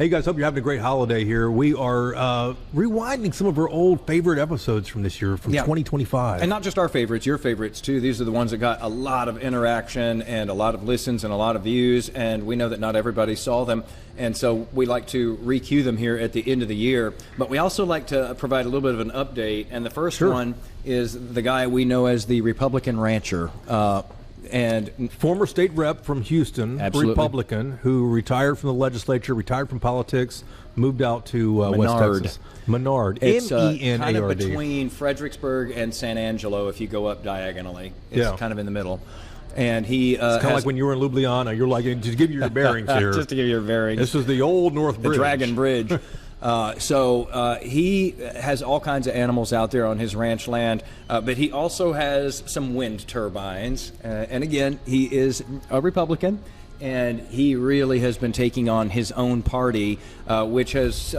Hey guys, hope you're having a great holiday here. We are rewinding some of our old favorite episodes from this year, from 2025. And not just our favorites, your favorites too. These are the ones that got a lot of interaction and a lot of listens and a lot of views, and we know that not everybody saw them. And so we like to re-cue them here at the end of the year. But we also like to provide a little bit of an update. And the first one is the guy we know as the Republican rancher. And former state rep from Houston, Republican, who retired from the legislature, retired from politics, moved out to West Texas. Menard. It's M-E-N-A-R-D. kind of between Fredericksburg and San Angelo if you go up diagonally. It's kind of in the middle. And he it's kind of like when you were in Ljubljana. You're like, just give you your bearings here. Just to give you your bearings. This is the old North Bridge. The Dragon Bridge. So he has all kinds of animals out there on his ranch land, but he also has some wind turbines. And again, he is a Republican, and he really has been taking on his own party, which has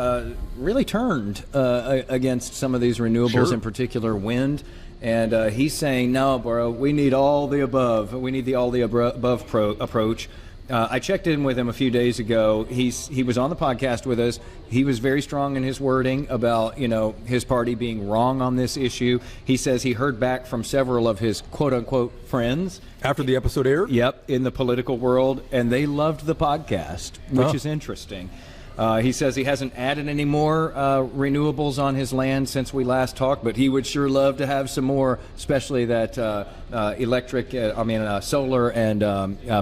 really turned against some of these renewables, in particular wind. And he's saying, no, bro, we need all the above. We need the all the above approach. I checked in with him a few days ago. He was on the podcast with us. He was very strong in his wording about, his party being wrong on this issue. He says he heard back from several of his quote-unquote friends. After the episode aired? Yep, in the political world, and they loved the podcast, which is interesting. He says he hasn't added any more renewables on his land since we last talked, but he would sure love to have some more, especially that solar and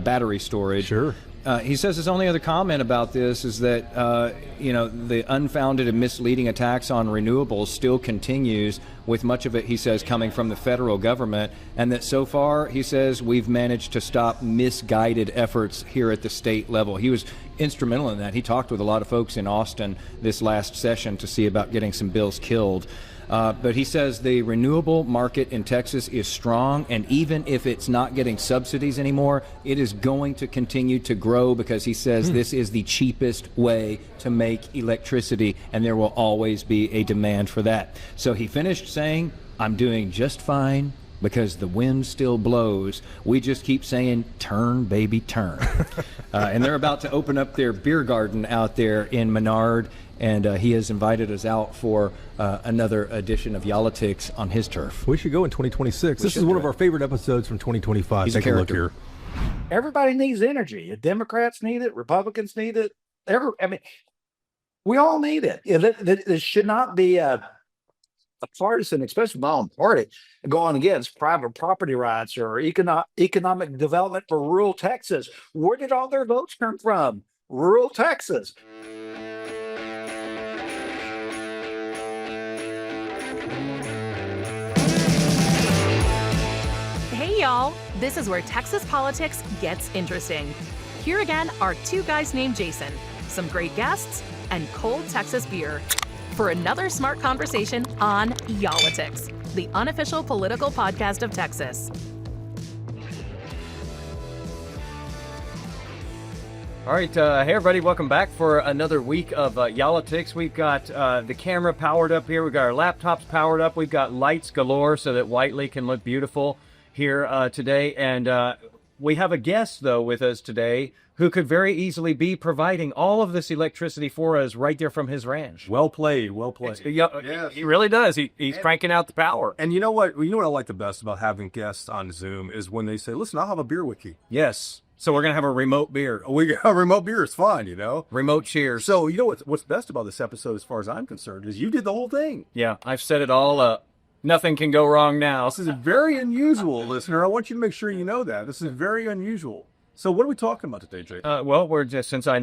battery storage. Sure. He says his only other comment about this is that, the unfounded and misleading attacks on renewables still continues, with much of it, he says, coming from the federal government, and that so far, he says, we've managed to stop misguided efforts here at the state level. He was instrumental in that. He talked with a lot of folks in Austin this last session to see about getting some bills killed. But he says the renewable market in Texas is strong, and even if it's not getting subsidies anymore, it is going to continue to grow because he says this is the cheapest way to make electricity, and there will always be a demand for that. So he finished saying, I'm doing just fine because the wind still blows. We just keep saying, turn, baby, turn. And they're about to open up their beer garden out there in Menard, and he has invited us out for another edition of yall-itics on his turf. We should go in 2026. This is one of our favorite episodes from 2025. Take a look here. Everybody needs energy. Democrats need it. Republicans need it. We all need it. This should not be a partisan, especially my own party, going against private property rights or economic development for rural Texas. Where did all their votes come from? Rural Texas. Hey y'all, this is where Texas politics gets interesting. Here again are two guys named Jason, some great guests, and cold Texas beer for another smart conversation on yall-itics, the unofficial political podcast of Texas. All right, hey everybody, welcome back for another week of yall-itics. We've got the camera powered up here, we've got our laptops powered up, we've got lights galore so that Whiteley can look beautiful here today, and we have a guest though with us today who could very easily be providing all of this electricity for us right there from his ranch. Well played, well played. Yes. He really does. He's cranking out the power. And you know what? You know what I like the best about having guests on Zoom is when they say, "Listen, I'll have a beer with you." Yes. So we're gonna have a remote beer. A remote beer is fun, Remote cheers. So you know what's best about this episode, as far as I'm concerned, is you did the whole thing. Yeah, I've set it all up. Nothing can go wrong now. This is very unusual, listener. I want you to make sure you know that. This is very unusual. So what are we talking about today, Jay? Well, we're just, since I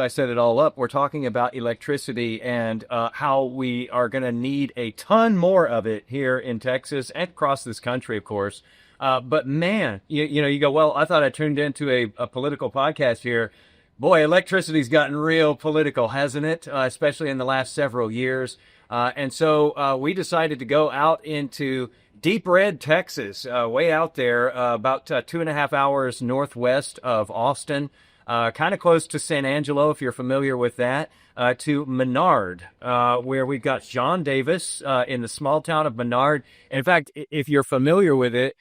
set it all up, we're talking about electricity and how we are going to need a ton more of it here in Texas and across this country, of course. But man, you go, well, I thought I tuned into a political podcast here. Boy, electricity's gotten real political, hasn't it? Especially in the last several years. And so we decided to go out into Deep Red, Texas, way out there, about 2.5 hours northwest of Austin, kind of close to San Angelo, if you're familiar with that, to Menard, where we've got John Davis in the small town of Menard. In fact, if you're familiar with it,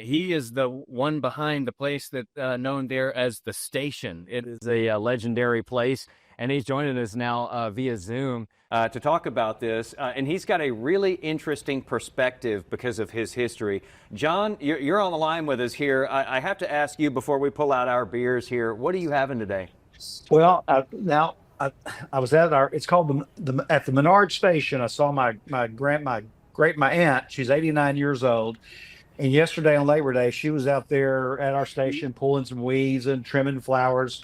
he is the one behind the place that known there as the Station. It is a legendary place. and he's joining us now via Zoom to talk about this. And he's got a really interesting perspective because of his history. John, you're on the line with us here. I have to ask you before we pull out our beers here, what are you having today? Well, I was at it's called at the Menard station. I saw my aunt. She's 89 years old. And yesterday on Labor Day, she was out there at our station pulling some weeds and trimming flowers.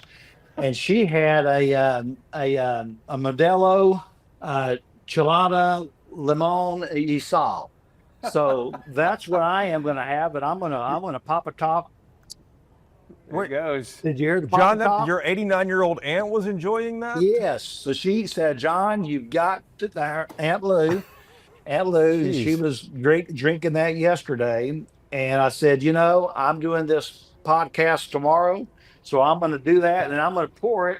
And she had a Modelo Chilada Limon y Sal. So that's what I am going to have, and I'm gonna pop a top. There it goes. Did you hear the John? top? Your 89-year-old aunt was enjoying that. Yes. So she said, "John, you've got to Aunt Lou." Aunt Lou, she was drinking that yesterday, and I said, I'm doing this podcast tomorrow, so I'm going to do that, and I'm going to pour it.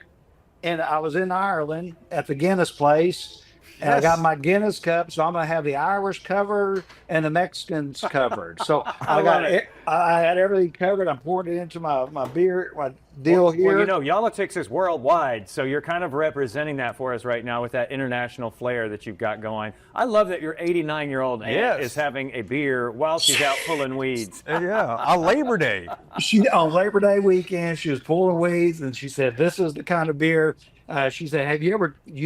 And I was in Ireland at the Guinness place. And I got my Guinness cup, so I'm gonna have the Irish covered and the Mexicans covered. So I had everything covered. I'm pouring it into my beer, my deal here. Well, yall-itics is worldwide, so you're kind of representing that for us right now with that international flair that you've got going. I love that your 89-year-old aunt is having a beer while she's out pulling weeds. Yeah, on Labor Day. On Labor Day weekend, she was pulling weeds, and she said, "This is the kind of beer." She said, "Have you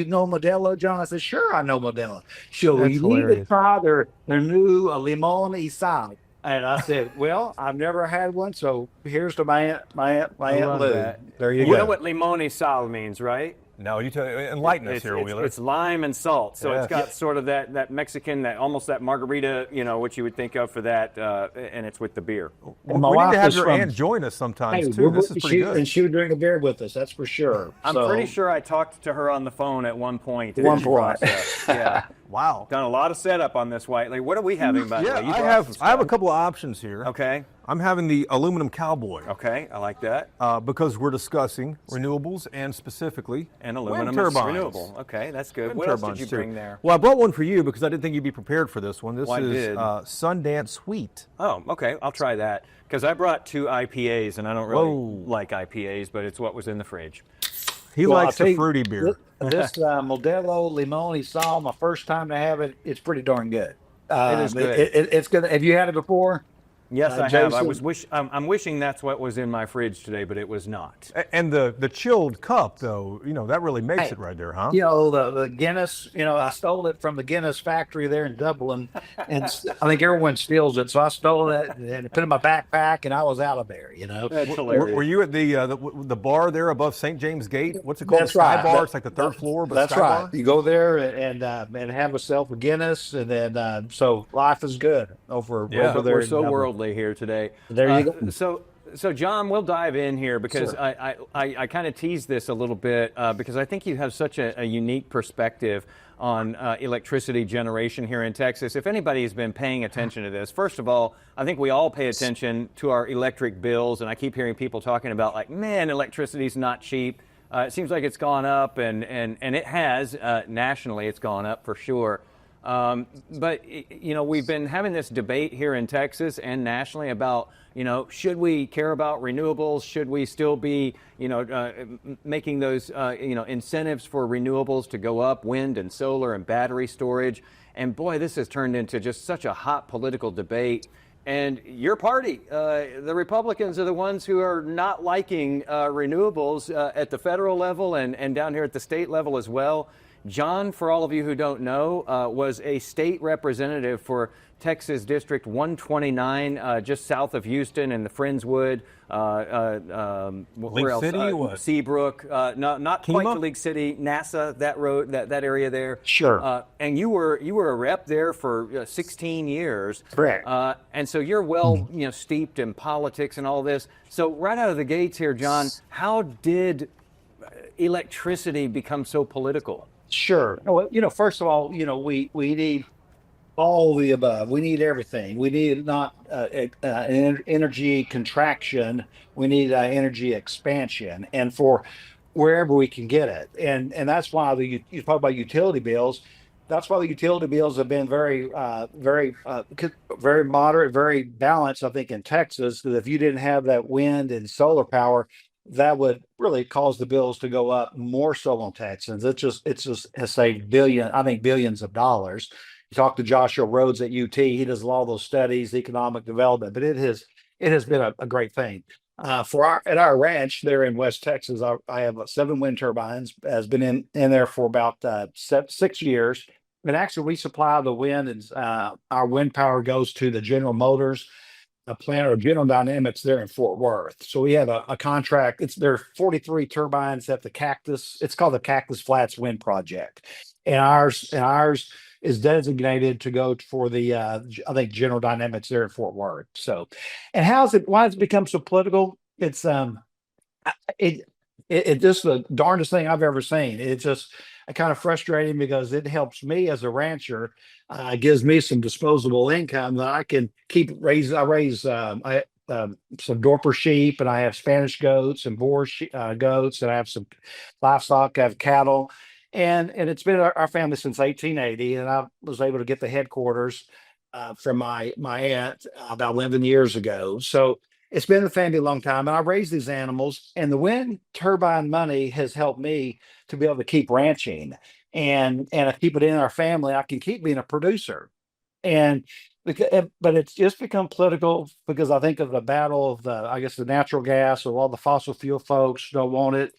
know Modelo, John?" I said, "Sure, I know Modelo." She said, "Well, you need to try their new limon y sal." And I said, "Well, I've never had one, so here's to my aunt Lou." There you go. You know what limon y sal means, right? No, you enlighten us here, Wheeler. It's lime and salt, so it's got sort of that Mexican, almost that margarita, what you would think of for that, and it's with the beer. We need to have your aunt join us sometimes too. This is pretty good. And she would drink a beer with us, that's for sure. I'm pretty sure I talked to her on the phone at one point. Yeah. Wow. Done a lot of setup on this, Whiteley. What are we having, by the way? I have a couple of options here. Okay. I'm having the aluminum cowboy. Okay, I like that. Because we're discussing renewables and specifically aluminum wind turbines. Renewable. Okay, that's good. What else did you bring there? Well, I brought one for you because I didn't think you'd be prepared for this one. This is Sundance Sweet. Oh, okay. I'll try that. Because I brought 2 IPAs, and I don't really like IPAs, but it's what was in the fridge. He likes the fruity beer. This Modelo Limon y Sal, my first time to have it, it's pretty darn good. It is good. It's good. Have you had it before? Yes, I have. I'm wishing that's what was in my fridge today, but it was not. And the chilled cup, though, that really makes it right there, huh? The Guinness, I stole it from the Guinness factory there in Dublin, and I think everyone steals it. So I stole it and put it in my backpack, and I was out of there. That's hilarious. Were you at the bar there above St. James Gate? What's it called? That's the Sky right. Bar. It's like the third floor. But that's Sky right. Bar? You go there and have yourself a Guinness, and then so life is good over there. We're so worldly here today. There you go. So John, we'll dive in here because I kind of teased this a little bit because I think you have such a unique perspective on electricity generation here in Texas. If anybody has been paying attention to this, first of all, I think we all pay attention to our electric bills, and I keep hearing people talking about man, electricity's not cheap. It seems like it's gone up, and it has nationally. It's gone up for sure. But we've been having this debate here in Texas and nationally about, should we care about renewables? Should we still be, making those, incentives for renewables to go up, wind and solar and battery storage? And boy, this has turned into just such a hot political debate. And your party, the Republicans, are the ones who are not liking renewables at the federal level and down here at the state level as well. John, for all of you who don't know, was a state representative for Texas District 129, just south of Houston in the Friendswood. Lake City? Seabrook. Not quite to Lake City. NASA, that road, that area there. Sure. And you were a rep there for 16 years. Correct. And so you're well, steeped in politics and all this. So right out of the gates here, John, how did electricity become so political? Sure. Well, first of all, we need all the above. We need everything. We need not energy contraction. We need energy expansion, and for wherever we can get it. And that's why you talk about utility bills. That's why the utility bills have been very moderate, very balanced. I think in Texas, that if you didn't have that wind and solar power, that would really cause the bills to go up more so on Texans. It's just has saved billions of dollars. You talk to Joshua Rhodes at UT, he does all those studies, economic development, but it has been a great thing. At our ranch there in West Texas, I have 7 wind turbines, has been in there for about 6 years. And actually, we supply the wind, and our wind power goes to the General Motors a plant or General Dynamics there in Fort Worth. So we have a contract. There are 43 turbines at the Cactus. It's called the Cactus Flats Wind Project, and ours is designated to go for the I think General Dynamics there in Fort Worth. So, and why has it become so political? It's it it just the darndest thing I've ever seen. It's just kind of frustrating because it helps me as a rancher, gives me some disposable income that I can keep raising. I raise some Dorper sheep, and I have Spanish goats and goats, and I have some livestock. I have cattle, and it's been our family since 1880, and I was able to get the headquarters from my aunt about 11 years ago. So it's been in the family a long time, and I raised these animals, and the wind turbine money has helped me to be able to keep ranching, and I keep it in our family. I can keep being a producer, and but it's just become political because I think of the battle of I guess the natural gas, or all the fossil fuel folks don't want it.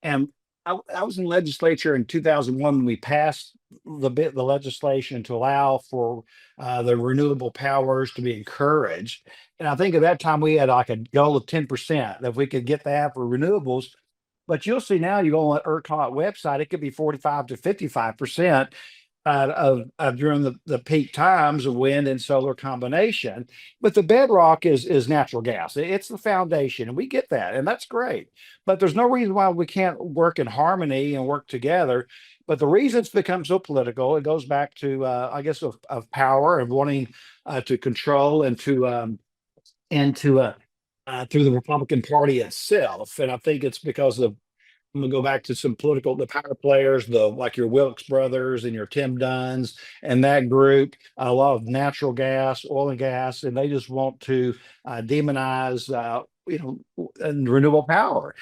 And I was in legislature in 2001 when we passed the legislation to allow for the renewable powers to be encouraged. And I think at that time we had like a goal of 10% that if we could get that for renewables. But you'll see now, you go on the ERCOT website, it could be 45 to 55% of during the peak times of wind and solar combination. But the bedrock is natural gas. It's the foundation, and we get that, and that's great. But there's no reason why we can't work in harmony and work together. But the reason it's become so political, it goes back to I guess of power and wanting to control and to through the Republican Party itself. And I think it's because of, I'm gonna go back to the power players, like your Wilkes brothers and your Tim Duns and that group, a lot of natural gas, oil and gas, and they just want to demonize, and renewable power.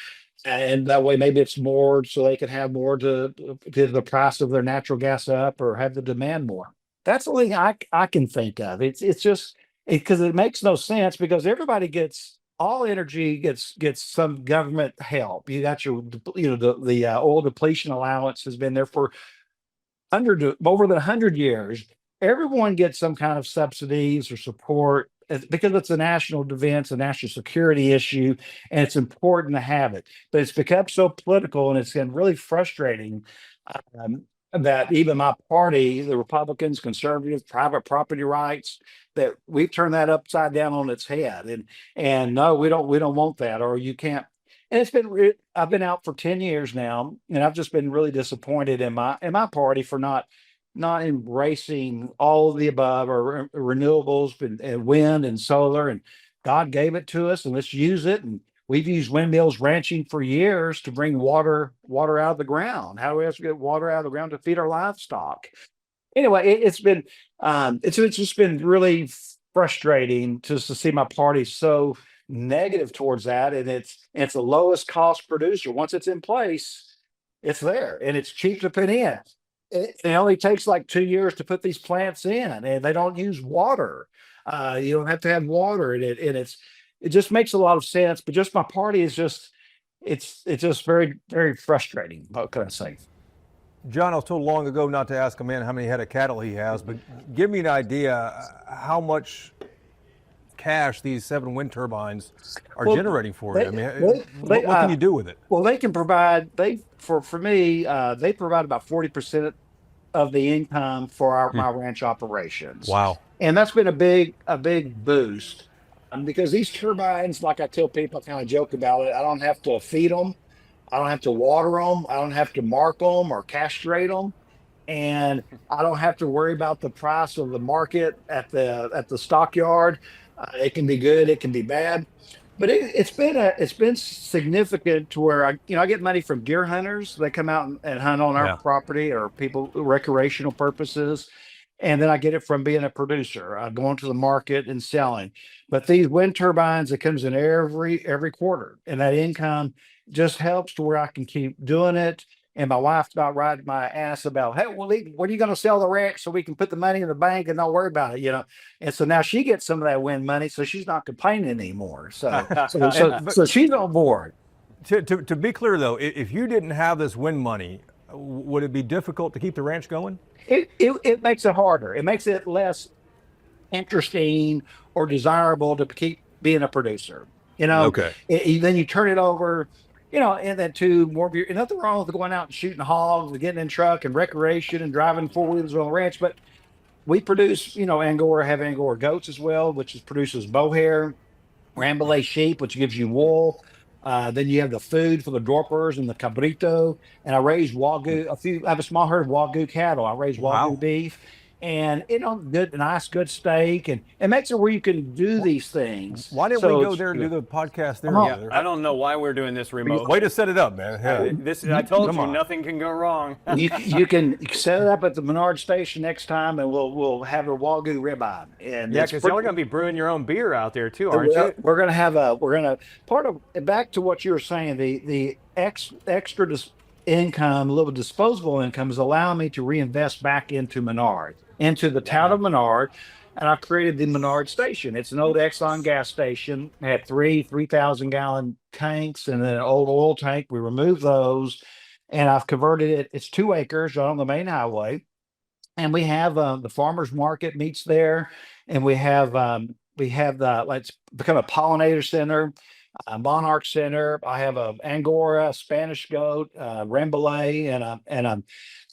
And that way, maybe it's more so they can have more to get the price of their natural gas up or have the demand more. That's the only thing I can think of. It's just because it makes no sense because all energy gets some government help. You got the oil depletion allowance has been there for over the 100 years. Everyone gets some kind of subsidies or support because it's a national defense, a national security issue, and it's important to have it. But it's become so political, and it's been really frustrating. That even my party, the Republicans, conservatives, private property rights, that we've turned that upside down on its head. And no, we don't want that, or you can't. And I've been out for 10 years now, and I've just been really disappointed in my party for not embracing all of the above, or renewables and wind and solar, and God gave it to us, and let's use it. And we've used windmills ranching for years to bring water out of the ground. How do we have to get water out of the ground to feed our livestock? Anyway, it's just been really frustrating to see my party so negative towards that, and it's the lowest cost producer. Once it's in place, it's there, and it's cheap to put in. It only takes like 2 years to put these plants in, and they don't use water. You don't have to have water in it, and it just makes a lot of sense. But just my party is it's just very, very frustrating. What can I say? John, I was told long ago not to ask a man how many head of cattle he has, but give me an idea how much cash these 7 wind turbines are generating for you. I mean, what can you do with it? Well, they can provide. For me, they provide about 40% of the income for my ranch operations. Wow! And that's been a big boost. Because these turbines, like I tell people, I kind of joke about it. I don't have to feed them. I don't have to water them. I don't have to mark them or castrate them. And I don't have to worry about the price of the market at the stockyard. It can be good. It can be bad. But it's been significant to where I get money from deer hunters. They come out and hunt on our property, or people recreational purposes. and then I get it from being a producer, going to the market and selling. But these wind turbines, it comes in every quarter, and that income just helps to where I can keep doing it. And my wife's not riding my ass about, hey, well, when are you going to sell the ranch so we can put the money in the bank and not worry about it, you know? And so now she gets some of that wind money, so she's not complaining anymore. So she's on board. To be clear though, if you didn't have this wind money, would it be difficult to keep the ranch going? It makes it harder. It makes it less interesting or desirable to keep being a producer. You know, Okay. Then you turn it over, you know, and then to more of your, and nothing wrong with going out and shooting hogs and getting in truck and recreation and driving four-wheelers on the ranch. But we produce, you know, have Angora goats as well, which produces mohair, Rambouillet sheep, which gives you wool. Then you have the food for the dorpers and the cabrito. And I raise Wagyu, I have a small herd of Wagyu cattle. I raise Wow. Wagyu beef. And, you know, nice, good steak. And it makes it where you can do these things. Why didn't So we go it's there and do the podcast there Come on. together? I don't know why we're doing this remote. Way to set it up, man. Yeah. I told Come you, on. nothing can go wrong. You can set it up at the Menard station next time, and we'll have a Wagyu ribeye. And Yeah, it's because pretty- y'all are going to be brewing your own beer out there too, aren't you? We're going to have part of, back to what you were saying, the extra income, a little disposable income is allowing me to reinvest back into Menard, into the town of Menard. And I've created the Menard station. It's an old Exxon gas station. It had 3,000 gallon tanks and then an old oil tank. We removed those and I've converted it. It's 2 acres on the main highway. And we have the farmers market meets there, and we have it's become a pollinator center, a monarch center. I have a Angora, Spanish goat, Rambouillet,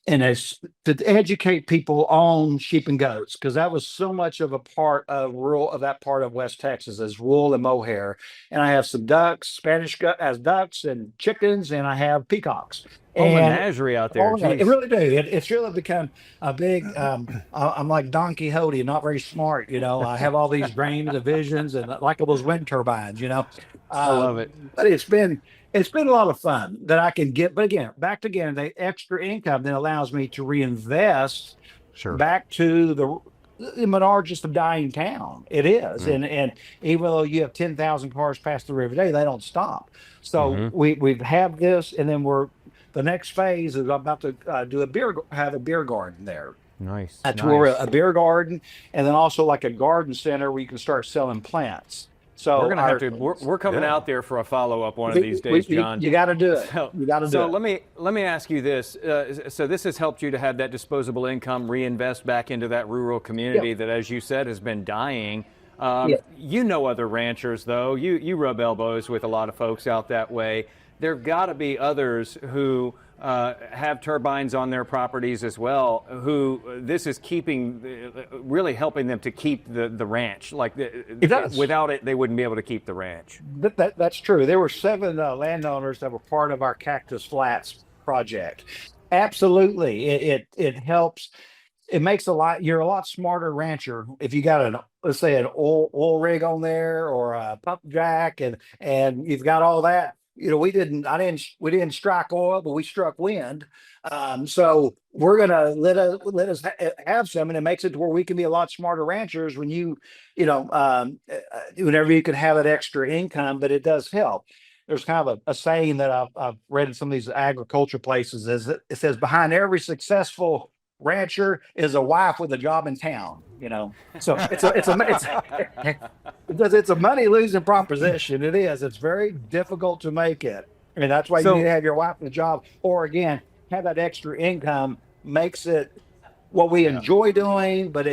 and it's to educate people on sheep and goats, because that was so much of a part of that part of West Texas is wool and mohair. And I have some ducks, Spanish as ducks and chickens, and I have peacocks. Whole And- menagerie out there. Oh, yeah, Jeez. it really do. It's really become a big. I'm like Don Quixote, not very smart. You know, I have all these dreams and visions, and like those wind turbines. You know, I love it. But it's been a lot of fun that I can get. But again, the extra income that allows me to reinvest back to the Menard, just a dying town. It is, and even though you have 10,000 cars pass through every day, they don't stop. So we have this, and then the next phase is I'm about to have a beer garden there. Nice. A tour, a beer garden, and then also like a garden center where you can start selling plants. So We're gonna have to. We're coming out there for a follow up one of these days, John. You got to do it. So, You got to do so it. let me ask you this. So this has helped you to have that disposable income, reinvest back into that rural community that, as you said, has been dying. You know other ranchers, though. You rub elbows with a lot of folks out that way. There've got to be others who have turbines on their properties as well, who this is really helping them to keep the ranch. Like It does. Without it, they wouldn't be able to keep the ranch. That's true. There were 7 landowners that were part of our Cactus Flats project. Absolutely, it helps. It makes you're a lot smarter rancher if you got let's say an oil rig on there or a pump jack, and you've got all that. You know, we didn't strike oil, but we struck wind. So we're gonna let us have some, and it makes it to where we can be a lot smarter ranchers when whenever you can have that extra income. But it does help. There's kind of a saying that I've read in some of these agriculture places is that it says behind every successful rancher is a wife with a job in town. You know, so it's a money losing proposition. It is. It's very difficult to make it. I mean, that's why you need to have your wife in a job, or again, have that extra income makes it what we enjoy doing, but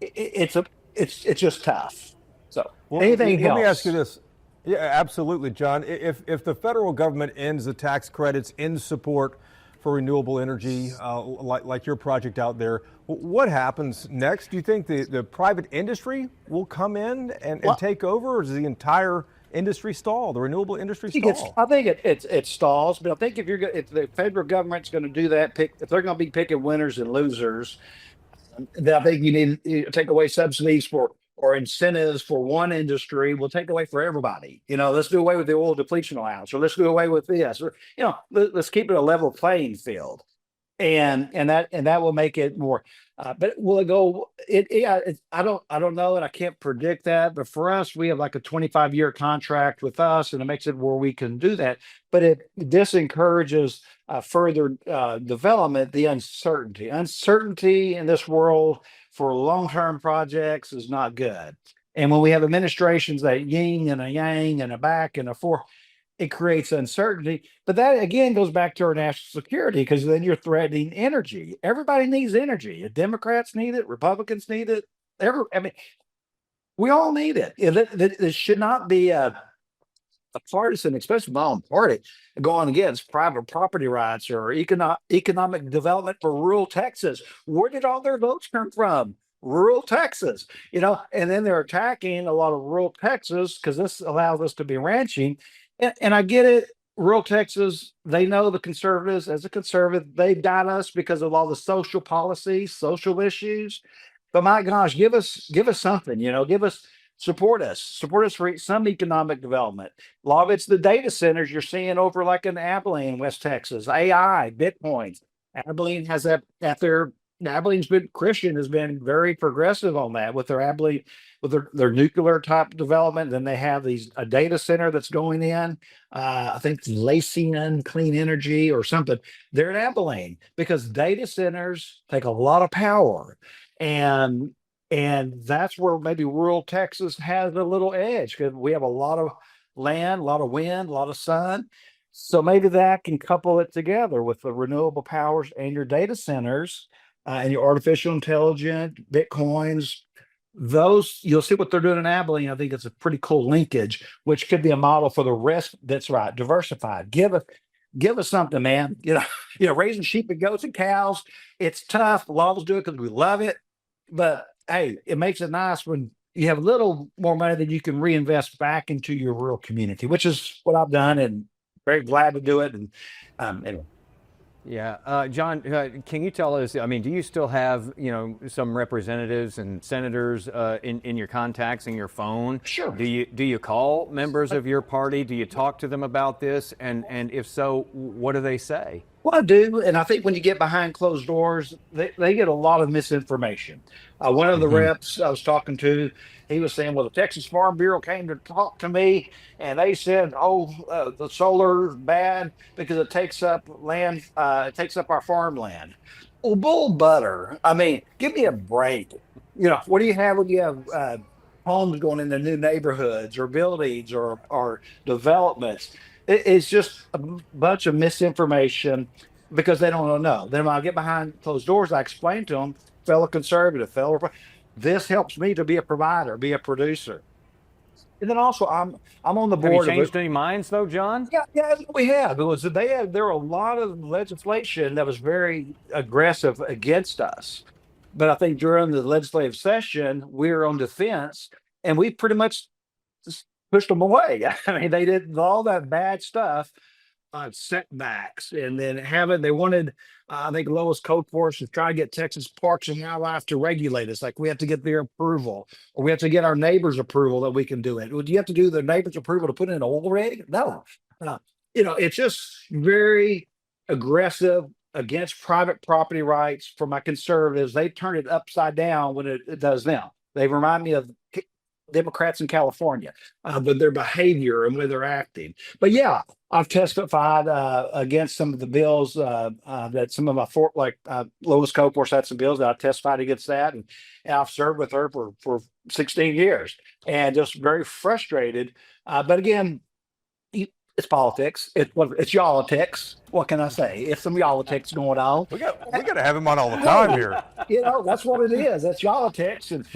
it's just tough. So anything Let else? me ask you this. Yeah, absolutely, John. If the federal government ends the tax credits in support for renewable energy, like your project out there, what happens next? Do you think the private industry will come in and take over, or does the entire industry stall, the renewable industry stall? I think it stalls, but I think if the federal government's going to do that, if they're going to be picking winners and losers, then I think you need to take away subsidies or incentives for one industry. Will take away for everybody. You know, let's do away with the oil depletion allowance, or let's do away with this, or let's keep it a level playing field. and that will make it more. But will it go? Yeah. I don't know, and I can't predict that. But for us, we have like a 25-year contract with us, and it makes it where we can do that. But it this encourages further development. The uncertainty in this world for long-term projects is not good. And when we have administrations that yin and a yang and a back and a forth, it creates uncertainty. But that again goes back to our national security, because then you're threatening energy. Everybody needs energy. Democrats need it, Republicans need it. I mean, we all need it. This should not be a partisan, especially my own party, going against private property rights or economic development for rural Texas. Where did all their votes come from? Rural Texas, and then they're attacking a lot of rural Texas because this allows us to be ranching. And I get it. Rural Texas, they know the conservatives. As a conservative, they've got us because of all the social policies, social issues. But my gosh, give us something, support us for some economic development. A lot of it's the data centers you're seeing over like in Abilene, West Texas, AI, Bitcoins. Abilene has that at their Abilene's been Christian has been very progressive on that with their Abilene, with their nuclear type development. Then they have a data center that's going in. I think it's Lacian Clean Energy or something. They're in Abilene because data centers take a lot of power, and that's where maybe rural Texas has a little edge because we have a lot of land, a lot of wind, a lot of sun. So maybe that can couple it together with the renewable powers and your data centers and your artificial intelligence, Bitcoins. Those you'll see what they're doing in Abilene. I think it's a pretty cool linkage, which could be a model for the rest. That's right, diversified. Give us something, man. Raising sheep and goats and cows. It's tough. A lot of us do it because we love it, but hey, it makes it nice when you have a little more money that you can reinvest back into your rural community, which is what I've done, and very glad to do it. And anyway. Yeah, John, can you tell us? I mean, do you still have some representatives and senators in your contacts in your phone? Sure. Do you call members of your party? Do you talk to them about this? And if so, what do they say? Well, I do, and I think when you get behind closed doors, they get a lot of misinformation. One of the reps I was talking to, he was saying, "Well, the Texas Farm Bureau came to talk to me, and they said, the solar is bad because it takes up land, it takes up our farmland." Well, bull butter. I mean, give me a break. What do you have when you have homes going into new neighborhoods or buildings or developments? It's just a bunch of misinformation because they don't know. Then when I get behind closed doors, I explain to them, fellow conservative, this helps me to be a provider, be a producer. And then also I'm on the board. Have you changed any minds though, John? Yeah, we have. There were a lot of legislation that was very aggressive against us. But I think during the legislative session, we were on defense, and we pretty much just pushed them away. I mean, they did all that bad stuff on setbacks, and then they wanted, I think Lois Code Force to try to get Texas Parks and Wildlife to regulate us. Like we have to get their approval, or we have to get our neighbors' approval that we can do it. Well, do you have to do the neighbors' approval to put in an oil rig? No. It's just very aggressive against private property rights for my conservatives. They turn it upside down when it does now. They remind me of Democrats in California, but their behavior and where they're acting. But yeah, I've testified against some of the bills that some of my Lois Coforce had some bills that I testified against that, and I've served with her for 16 years, and just very frustrated. But again, it's politics. It's yall-itics. What can I say? It's some yall-itics going on. We got to have him on all the time here. That's what it is. That's yall-itics. And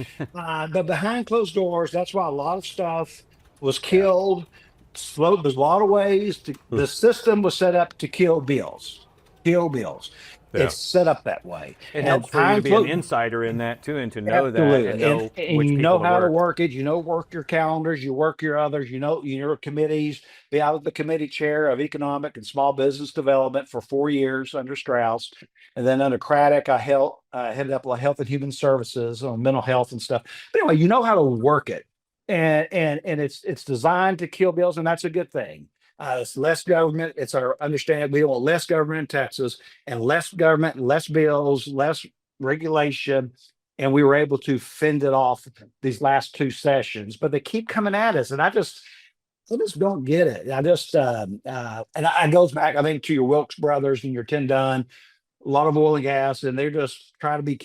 but behind closed doors, that's why a lot of stuff was killed. There's a lot of ways the system was set up to kill bills. Yeah. It's set up that way. It helps for you to be an insider in that too, and to know that, and know and you know how to work it. Work your calendars. You work your others. Your committees. Be out of the committee chair of economic and small business development for 4 years under Strauss, and then under Craddock, I headed up health and human services on mental health and stuff. But anyway, you know how to work it, and it's designed to kill bills, and that's a good thing. It's less government. It's our understanding. We want less government in Texas and less government, less bills, less regulation. And we were able to fend it off these last two sessions, but they keep coming at us. And I just don't get it. And it goes back, I think, to your Wilkes brothers and your Tim Dunn, a lot of oil and gas, and they're just trying to be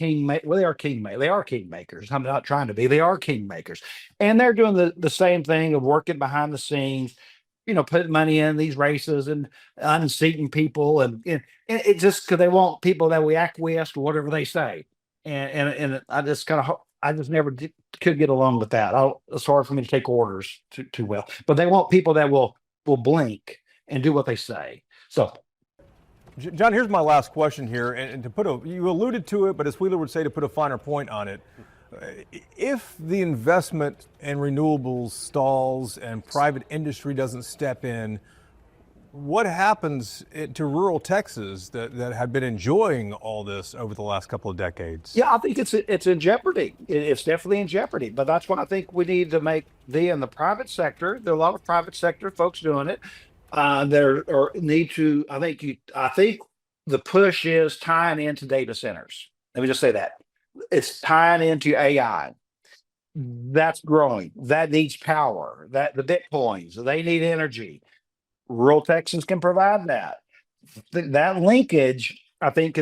well, they are they are kingmakers. I'm not trying to be, they are kingmakers. And they're doing the same thing of working behind the scenes, putting money in these races and unseating people. And it just because they want people that we acquiesce to whatever they say. And I just I just never could get along with that. It's hard for me to take orders too well, but they want people that will blink and do what they say. So, John, here's my last question here, and you alluded to it, but as Wheeler would say, to put a finer point on it, if the investment in renewables stalls and private industry doesn't step in, what happens to rural Texas that had been enjoying all this over the last couple of decades? yeah, I think it's in jeopardy. It's definitely in jeopardy. But that's why I think we need to make in the private sector. There are a lot of private sector folks doing it. I think the push is tying into data centers. Let me just say that it's tying into AI. That's growing. That needs power. That the Bitcoins, they need energy. Rural Texas can provide that. That linkage, I think,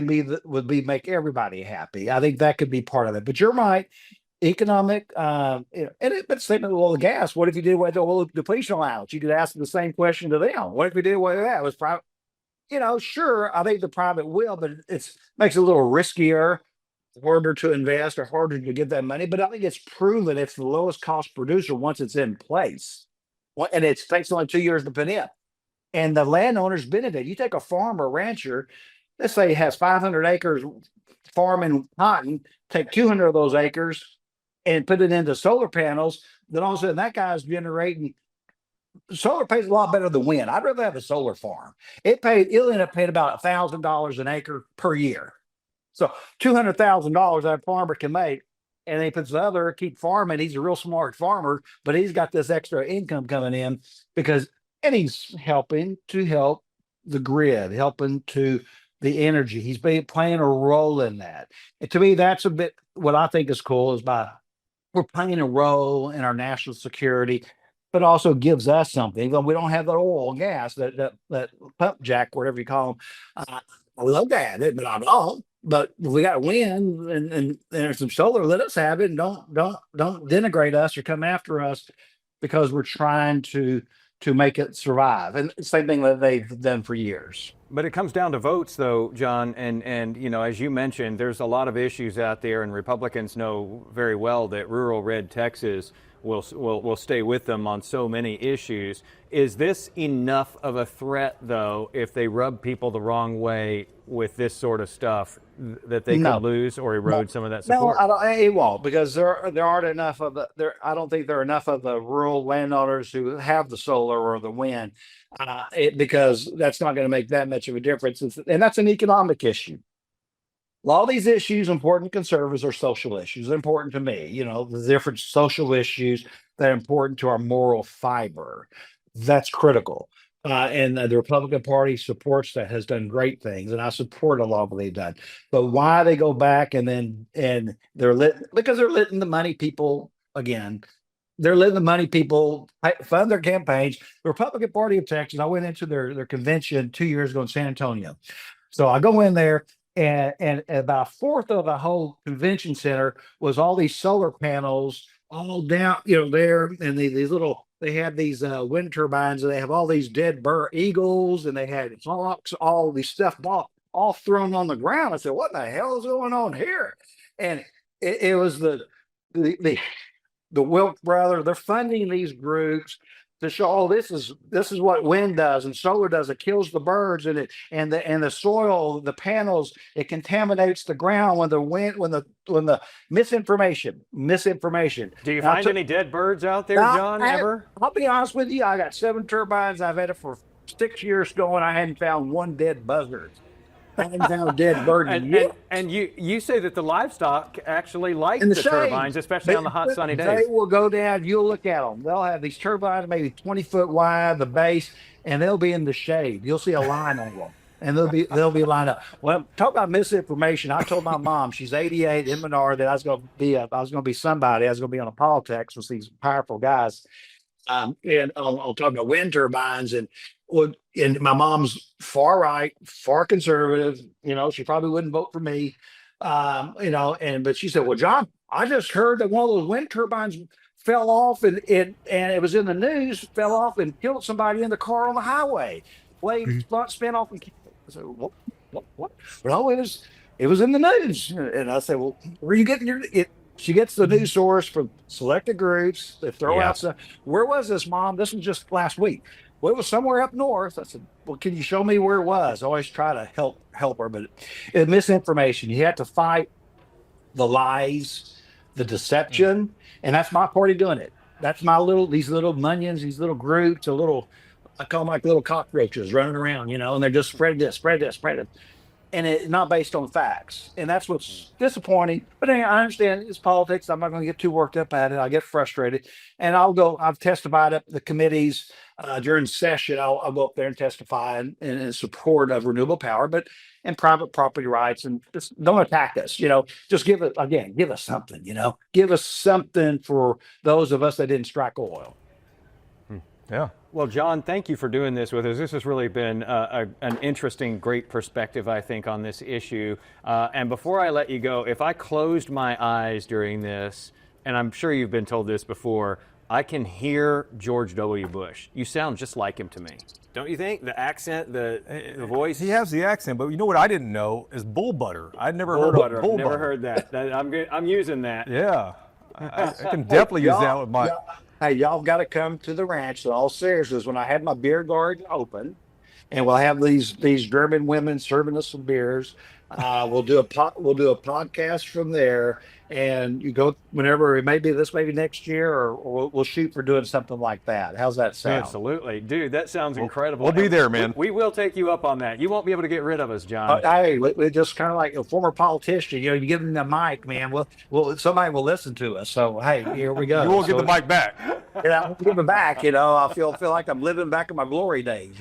would make everybody happy. I think that could be part of it. But you're right. Economic, but same with oil and gas. What if you did away with the oil depletion allowance? You could ask the same question to them. What if we did away with that? It was private. Sure, I think the private will, but it makes it a little riskier, harder to invest or harder to get that money. But I think it's proven it's the lowest cost producer once it's in place. And it takes only 2 years to put in. And the landowners benefit. You take a farmer, rancher, let's say he has 500 acres farming cotton, take 200 of those acres and put it into solar panels, then all of a sudden that guy's generating. Solar pays a lot better than wind. I'd rather have a solar farm. It'll end up paying about $1,000 an acre per year. So $200,000 that farmer can make, and he puts the other, keep farming. He's a real smart farmer, but he's got this extra income coming in and he's helping to help the grid, helping to the energy. He's playing a role in that. And to me, that's a bit what I think is cool is we're playing a role in our national security, but also gives us something. Even though we don't have the oil and gas, that pump jack, whatever you call them. I love that, but I don't. But we got wind and there's some solar. Let us have it, and don't denigrate us or come after us because we're trying to make it survive. And same thing that they've done for years. But it comes down to votes, though, John. And as you mentioned, there's a lot of issues out there, and Republicans know very well that rural red Texas will stay with them on so many issues. Is this enough of a threat, though, if they rub people the wrong way with this sort of stuff, that they could lose or erode some of that support? No, it won't, because there aren't enough of I don't think there are enough of the rural landowners who have the solar or the wind, because that's not going to make that much of a difference. And that's an economic issue. A lot of these issues important to conservatives are social issues. They're important to me. The different social issues that are important to our moral fiber. That's critical. And the Republican Party supports that, has done great things, and I support a lot of what they've done. But why they go back and they're because they're letting the money people again. They're letting the money people fund their campaigns. The Republican Party of Texas. I went into their convention 2 years ago in San Antonio. So I go in there. And about a fourth of the whole convention center was all these solar panels all down, there, and they had these wind turbines, and they have all these dead eagles, and they had hawks, all these stuff all thrown on the ground. I said, "What the hell is going on here?" And it was the Wilk brother. They're funding these groups to show, this is what wind does and solar does. It kills the birds, and the soil, the panels, it contaminates the ground when the misinformation. Do you find any dead birds out there, John, ever? I'll be honest with you. I got 7 turbines. I've had it for 6 years going. I hadn't found one dead buzzard. I haven't found a dead bird in years. And you say that the livestock actually like In the the shade. turbines, especially on the hot, sunny days. They will go down. You'll look at them. They'll have these turbines maybe 20 foot wide, the base, and they'll be in the shade. You'll see a line on them, and they'll be lined up. Well, talk about misinformation. I told my mom, she's 88 in Menard, that I was going to be somebody. I was going to be on a politics with these powerful guys. And I'll talk about wind turbines, and my mom's far right, far conservative. She probably wouldn't vote for me. But she said, "Well, John, I just heard that one of those wind turbines fell off, and it was in the news, fell off and killed somebody in the car on the highway. Blade spin off and." I said, "What? No, it was in the news." And I said, "Well, where are you getting your it?" She gets the news source from selected groups. They throw out stuff. Where was this, Mom? This was just last week. Well, it was somewhere up north. I said, "Well, can you show me where it was?" I always try to help her, but it's misinformation. You have to fight the lies, the deception, and that's my party doing it. That's these little minions, these little groups, I call them like little cockroaches running around, and they're just spread this. And it's not based on facts. And that's what's disappointing. But anyway, I understand it's politics. I'm not going to get too worked up at it. I get frustrated. And I've testified at the committees during session. I'll go up there and testify in support of renewable power, and private property rights. And just don't attack us. Just give us something, give us something for those of us that didn't strike oil. Yeah. Well, John, thank you for doing this with us. This has really been an interesting, great perspective, I think, on this issue. And before I let you go, if I closed my eyes during this, and I'm sure you've been told this before, I can hear George W. Bush. You sound just like him to me. Don't you think? The accent, the voice. He has the accent, but you know what I didn't know is bull butter. I'd never heard of bull Never butter. heard that. I'm using that. Yeah. I can definitely use that with my... Hey, y'all got to come to the ranch. In all seriousness, when I had my beer garden open, and we'll have these German women serving us some beers. We'll do a podcast from there, and you go whenever it may be. This maybe next year, or we'll shoot for doing something like that. How's that sound? Absolutely, dude. That sounds incredible. We'll be there, man. We will take you up on that. You won't be able to get rid of us, John. Hey, we just kind of like a former politician. You give them the mic, man. Well, somebody will listen to us. So hey, here we go. You won't get the mic back. I'll give it back. I feel like I'm living back in my glory days.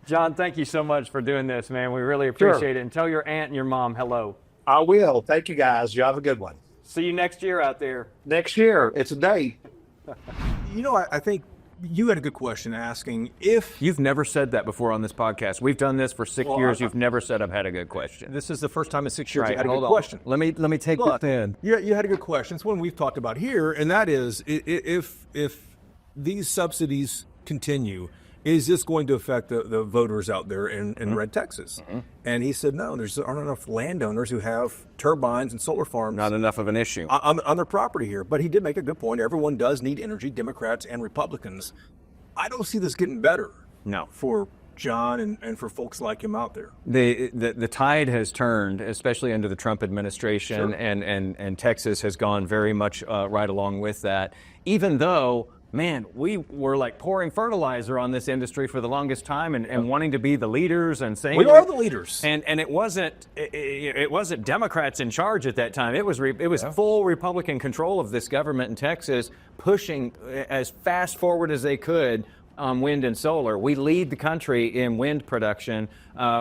John, thank you so much for doing this, man. We really appreciate it. And tell your aunt and your mom hello. I will. Thank you, guys. You have a good one. See you next year out there. Next year. It's a date. I think you had a good question asking if... You've never said that before on this podcast. We've done this for 6 years. You've never said I've had a good question. This is the first time in 6 years Right, you had a hold good on. question. Let me take But this in. you had a good question. It's one we've talked about here, and that is if these subsidies continue, is this going to affect the voters out there in Red Texas? Mm-hmm. And he said, no, there aren't enough landowners who have turbines and solar farms. Not enough of an issue. On their property here. But he did make a good point. Everyone does need energy, Democrats and Republicans. I don't see this getting better. No. For John and for folks like him out there. The tide has turned, especially under the Trump administration, and Texas has gone very much right along with that. Even though, man, we were like pouring fertilizer on this industry for the longest time and wanting to be the leaders and saying we are the leaders. And it wasn't Democrats in charge at that time. It was full Republican control of this government in Texas, pushing as fast forward as they could on wind and solar. We lead the country in wind production.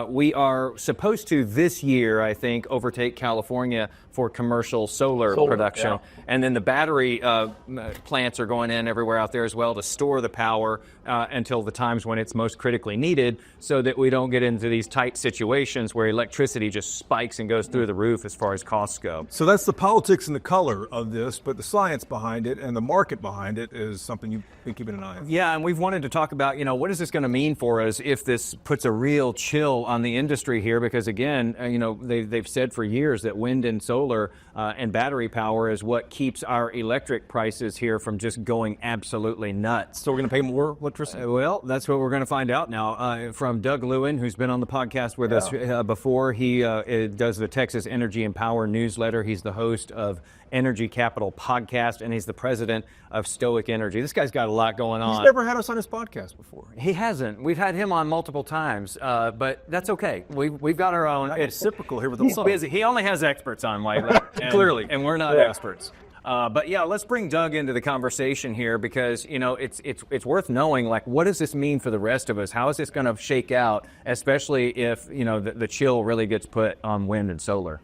We are supposed to this year, I think, overtake California for commercial solar production. Yeah. And then the battery plants are going in everywhere out there as well to store the power until the times when it's most critically needed, so that we don't get into these tight situations where electricity just spikes and goes through the roof as far as costs go. So that's the politics and the color of this, but the science behind it and the market behind it is something you've been keeping an eye on. Yeah, and we've wanted to talk about, what is this going to mean for us if this puts a real chill on the industry here? Because again, they've said for years that wind and solar and battery power is what keeps our electric prices here from just going absolutely nuts. So we're going to pay more electricity? Well, that's what we're going to find out now from Doug Lewin, who's been on the podcast with us before. He does the Texas Energy and Power newsletter. He's the host of Energy Capital podcast, and he's the president of Stoic Energy. This guy's got a lot going on. He's never had us on his podcast. podcast before. He hasn't. We've had him on multiple times, but that's okay. We've got our own. It's reciprocal here with the He's song. busy. He only has experts on lately. Clearly. And we're not experts. But yeah, let's bring Doug into the conversation here because, you know, it's worth knowing, like, what does this mean for the rest of us? How is this going to shake out, especially if, you know, the chill really gets put on wind and solar?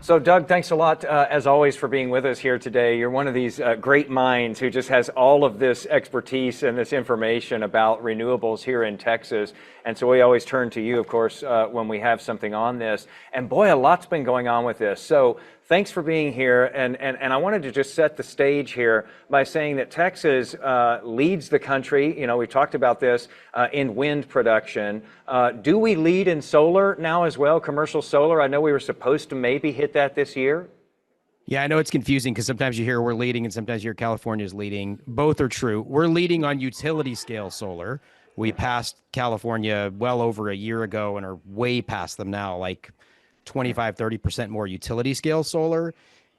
So, Doug, thanks a lot, as always, for being with us here today. You're one of these great minds who just has all of this expertise and this information about renewables here in Texas. And so we always turn to you, of course, when we have something on this. And boy, a lot's been going on with this. So thanks for being here. And I wanted to just set the stage here by saying that Texas leads the country. You know, we talked about this in wind production. Do we lead in solar now as well, commercial solar? I know we were supposed to maybe hit that this year. Yeah, I know it's confusing because sometimes you hear we're leading and sometimes you hear California's leading. Both are true. We're leading on utility scale solar. We passed California well over a year ago and are way past them now, like 25, 30% more utility scale solar.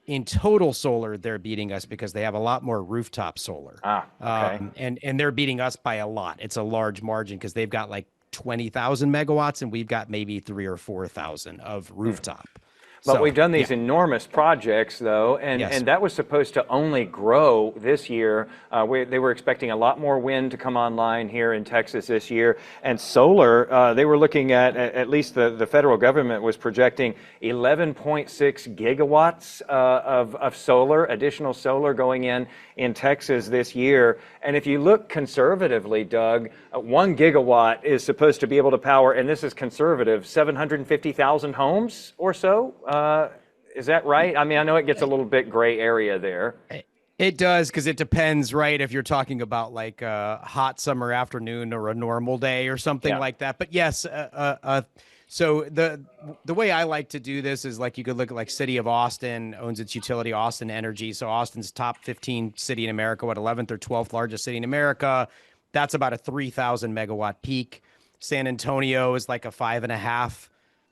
In total solar, they're beating us because they have a lot more rooftop solar. Okay. And they're beating us by a lot. It's a large margin because they've got like 20,000 megawatts and we've got maybe 3,000 or 4,000 of rooftop. But So, we've done these yeah. enormous projects, though, and, Yes. and that was supposed to only grow this year. They were expecting a lot more wind to come online here in Texas this year. And solar, they were looking at least the federal government was projecting 11.6 gigawatts of solar, additional solar going in Texas this year. And if you look conservatively, Doug, 1 gigawatt is supposed to be able to power, and this is conservative, 750,000 homes or so. Is that right? I mean, I know it gets a little bit gray area there. It does, because it depends, right? If you're talking about like a hot summer afternoon or a normal day or something like that. But yes, so the way I like to do this is like you could look at like City of Austin owns its utility, Austin Energy. So Austin's top 15 city in America, what 11th or 12th largest city in America. That's about a 3,000 megawatt peak. San Antonio is like a 5.5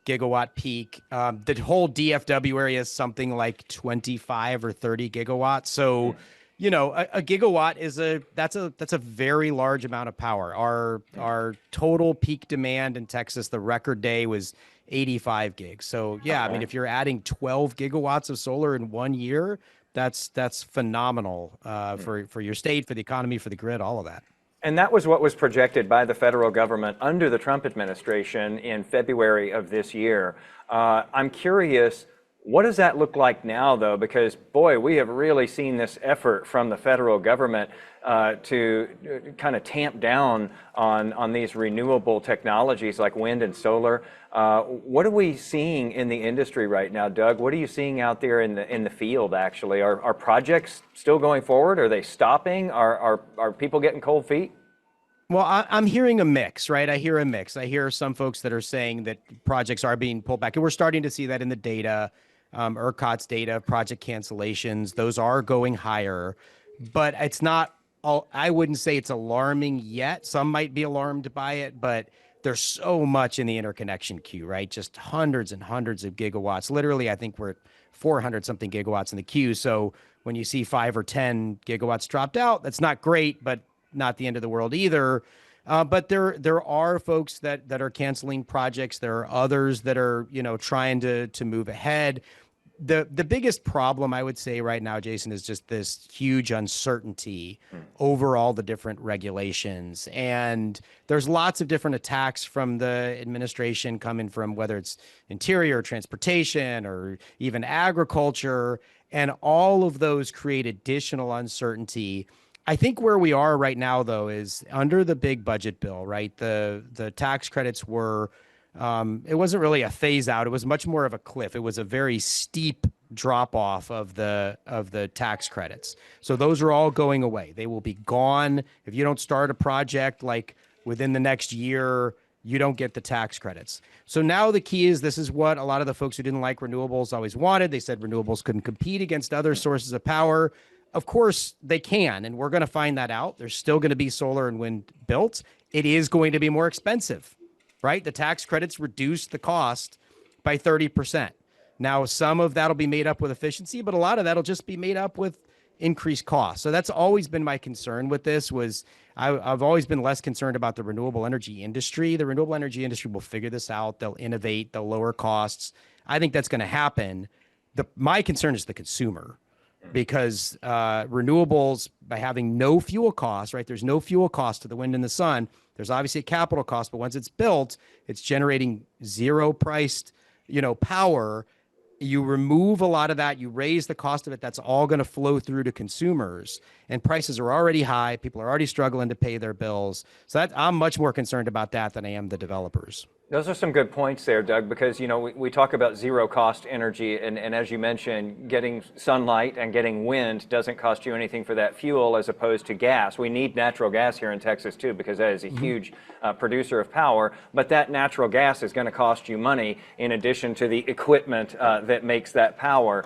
gigawatt peak. The whole DFW area is something like 25 or 30 gigawatts. So, you know, a gigawatt is that's a very large amount of power. Our total peak demand in Texas, the record day was 85 gigs. So yeah, I mean, if you're adding 12 gigawatts of solar in 1 year, that's phenomenal for your state, for the economy, for the grid, all of that. And that was what was projected by the federal government under the Trump administration in February of this year. I'm curious, what does that look like now, though? Because, boy, we have really seen this effort from the federal government to kind of tamp down on these renewable technologies like wind and solar. What are we seeing in the industry right now, Doug? What are you seeing out there in the field, actually? Are projects still going forward? Are they stopping? Are people getting cold feet? Well, I'm hearing a mix, right? I hear a mix. I hear some folks that are saying that projects are being pulled back, and we're starting to see that in the data, ERCOT's data, project cancellations. Those are going higher, but it's not all. I wouldn't say it's alarming yet. Some might be alarmed by it, but there's so much in the interconnection queue, right? Just hundreds and hundreds of gigawatts. Literally, I think we're at 400 something gigawatts in the queue. So when you see 5 or 10 gigawatts dropped out, that's not great, but not the end of the world either. But there are folks that are canceling projects. There are others that are, you know, trying to move ahead. The biggest problem I would say right now, Jason, is just this huge uncertainty over all the different regulations. And there's lots of different attacks from the administration coming from whether it's interior, transportation, or even agriculture. And all of those create additional uncertainty. I think where we are right now, though, is under the big budget bill, right? The tax credits were, it wasn't really a phase out. It was much more of a cliff. It was a very steep drop off of the tax credits. So those are all going away. They will be gone. If you don't start a project like within the next year, you don't get the tax credits. So now the key is, this is what a lot of the folks who didn't like renewables always wanted. They said renewables couldn't compete against other sources of power. Of course they can, and we're going to find that out. There's still going to be solar and wind built. It is going to be more expensive, right? The tax credits reduce the cost by 30%. Now, some of that'll be made up with efficiency, but a lot of that'll just be made up with increased costs. So that's always been my concern with this. I've always been less concerned about the renewable energy industry. The renewable energy industry will figure this out. They'll innovate. They'll lower costs. I think that's going to happen. My concern is the consumer, because renewables, by having no fuel costs, right? There's no fuel cost to the wind and the sun. There's obviously a capital cost, but once it's built, it's generating zero priced, power. You remove a lot of that, you raise the cost of it. That's all going to flow through to consumers, and prices are already high. People are already struggling to pay their bills. So I'm much more concerned about that than I am the developers. Those are some good points there, Doug, because, we talk about zero cost energy, and as you mentioned, getting sunlight and getting wind doesn't cost you anything for that fuel, as opposed to gas. We need natural gas here in Texas too, because that is a huge producer of power, but that natural gas is going to cost you money in addition to the equipment that makes that power.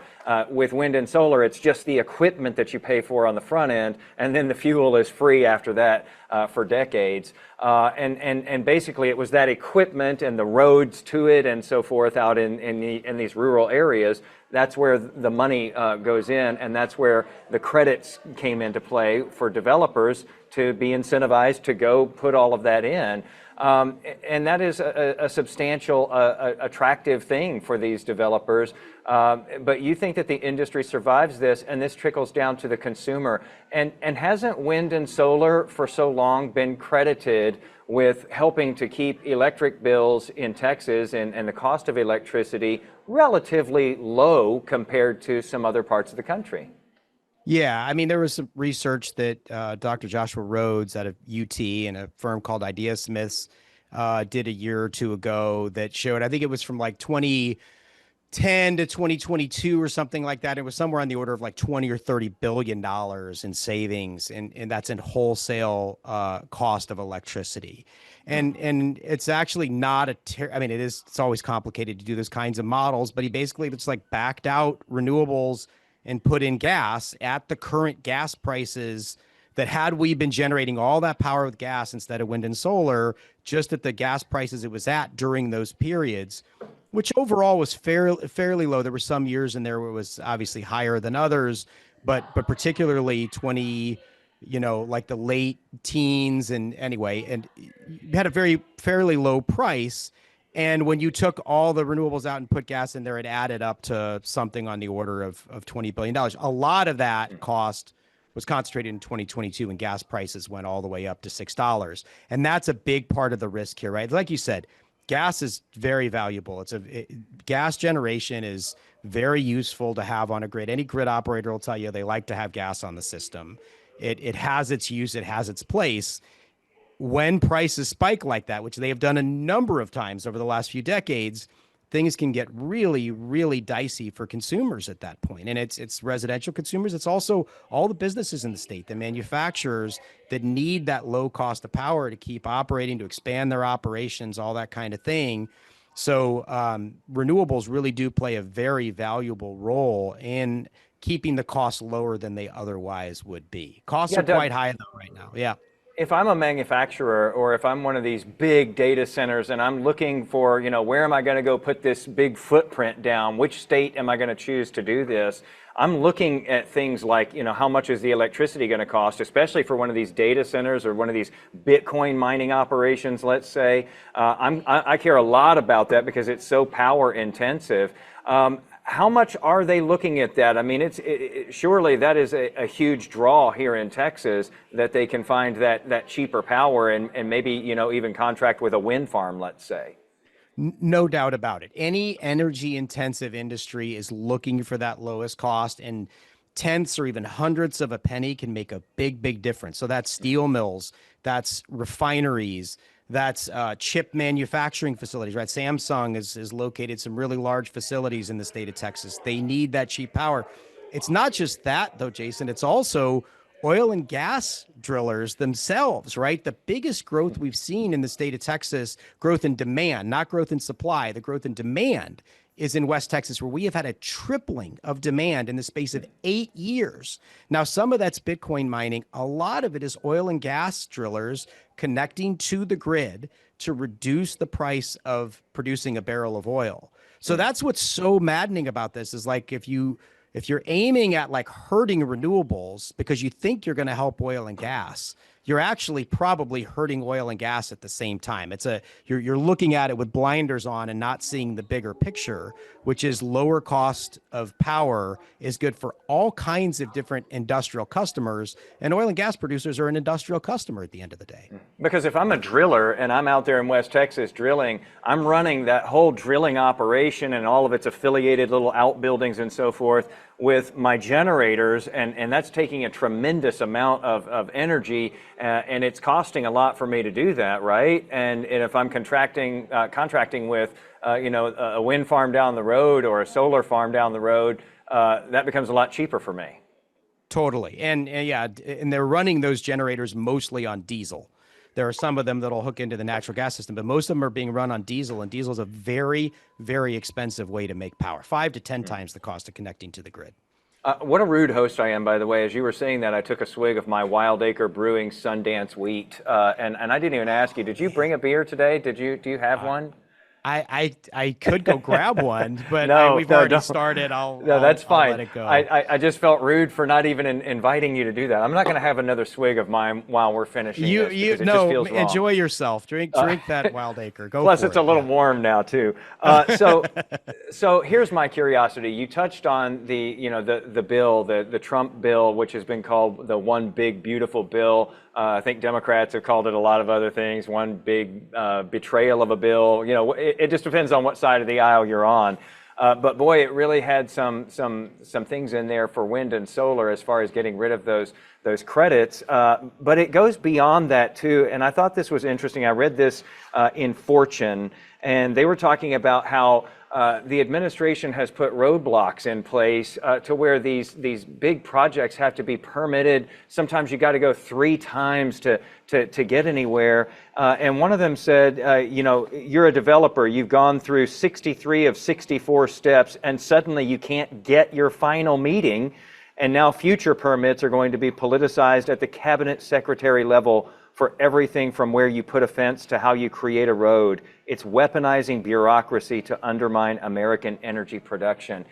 With wind and solar, it's just the equipment that you pay for on the front end, and then the fuel is free after that for decades. And basically it was that equipment and the roads to it and so forth out in these rural areas. That's where the money goes in, and that's where the credits came into play for developers to be incentivized to go put all of that in. And that is a substantial, attractive thing for these developers. But you think that the industry survives this, and this trickles down to the consumer. And hasn't wind and solar for so long been credited with helping to keep electric bills in Texas and the cost of electricity relatively low compared to some other parts of the country? Yeah, I mean, there was some research that Dr. Joshua Rhodes out of UT and a firm called Idea Smiths did a year or two ago that showed, I think it was from like 2010 to 2022 or something like that. It was somewhere on the order of like 20 or $30 billion in savings, and that's in wholesale cost of electricity. And it's actually not it's always complicated to do those kinds of models, but he basically just like backed out renewables and put in gas at the current gas prices, that had we been generating all that power with gas instead of wind and solar, just at the gas prices it was at during those periods, which overall was fairly low. There were some years in there where it was obviously higher than others, but particularly like the late teens and you had a fairly low price. And when you took all the renewables out and put gas in there, it added up to something on the order of $20 billion. A lot of that cost was concentrated in 2022 when gas prices went all the way up to $6. And that's a big part of the risk here, right? Like you said, gas is very valuable. Gas generation is very useful to have on a grid. Any grid operator will tell you they like to have gas on the system. It has its use, it has its place. When prices spike like that, which they have done a number of times over the last few decades, things can get really, really dicey for consumers at that point. And it's residential consumers. It's also all the businesses in the state, the manufacturers that need that low cost of power to keep operating, to expand their operations, all that kind of thing. So renewables really do play a very valuable role in keeping the costs lower than they otherwise would be. Costs are quite high though right now. Yeah. If I'm a manufacturer, or if I'm one of these big data centers and I'm looking for, where am I going to go put this big footprint down? Which state am I going to choose to do this? I'm looking at things like, how much is the electricity going to cost, especially for one of these data centers or one of these Bitcoin mining operations, let's say. I care a lot about that because it's so power intensive. How much are they looking at that? I mean, surely that is a huge draw here in Texas, that they can find that cheaper power and maybe, even contract with a wind farm, let's say. No doubt about it. Any energy intensive industry is looking for that lowest cost, and tenths or even hundredths of a penny can make a big, big difference. So that's steel mills, that's refineries, that's chip manufacturing facilities, right? Samsung is located some really large facilities in the state of Texas. They need that cheap power. It's not just that, though, Jason. It's also oil and gas drillers themselves, right? The biggest growth we've seen in the state of Texas, growth in demand, not growth in supply, the growth in demand is in West Texas, where we have had a tripling of demand in the space of 8 years. Now, some of that's Bitcoin mining. A lot of it is oil and gas drillers connecting to the grid to reduce the price of producing a barrel of oil. So that's what's so maddening about this, is like if you If you're aiming at like hurting renewables because you think you're going to help oil and gas, you're actually probably hurting oil and gas at the same time. You're looking at it with blinders on and not seeing the bigger picture, which is lower cost of power is good for all kinds of different industrial customers, and oil and gas producers are an industrial customer at the end of the day. Because if I'm a driller and I'm out there in West Texas drilling, I'm running that whole drilling operation and all of its affiliated little outbuildings and so forth with my generators, and that's taking a tremendous amount of energy, and it's costing a lot for me to do that, right? And if I'm contracting with a wind farm down the road or a solar farm down the road, that becomes a lot cheaper for me. Totally. And they're running those generators mostly on diesel. There are some of them that'll hook into the natural gas system, but most of them are being run on diesel, and diesel is a very, very expensive way to make power, 5 to 10 times the cost of connecting to the grid. What a rude host I am, by the way. As you were saying that, I took a swig of my Wild Acre Brewing Sundance Wheat, and I didn't even ask you, did you bring a beer today? Do you have one? I could go grab one, but we've already don't. started. That's fine. I'll let it go. I just felt rude for not even inviting you to do that. I'm not going to have another swig of mine while we're finishing this, because it just feels wrong. Enjoy yourself. Drink that Wild Acre. Go. Plus, for it's a little warm now too. So here's my curiosity. You touched on the bill, the Trump bill, which has been called the One Big Beautiful Bill. I think Democrats have called it a lot of other things. One big betrayal of a bill. It just depends on what side of the aisle you're on. But boy, it really had some things in there for wind and solar as far as getting rid of those credits. But it goes beyond that too. And I thought this was interesting. I read this in Fortune, and they were talking about how the administration has put roadblocks in place to where these big projects have to be permitted. Sometimes you got to go 3 times to get anywhere. And one of them said, you're a developer, you've gone through 63 of 64 steps, and suddenly you can't get your final meeting. And now future permits are going to be politicized at the cabinet secretary level for everything from where you put a fence to how you create a road. It's weaponizing bureaucracy to undermine American energy production.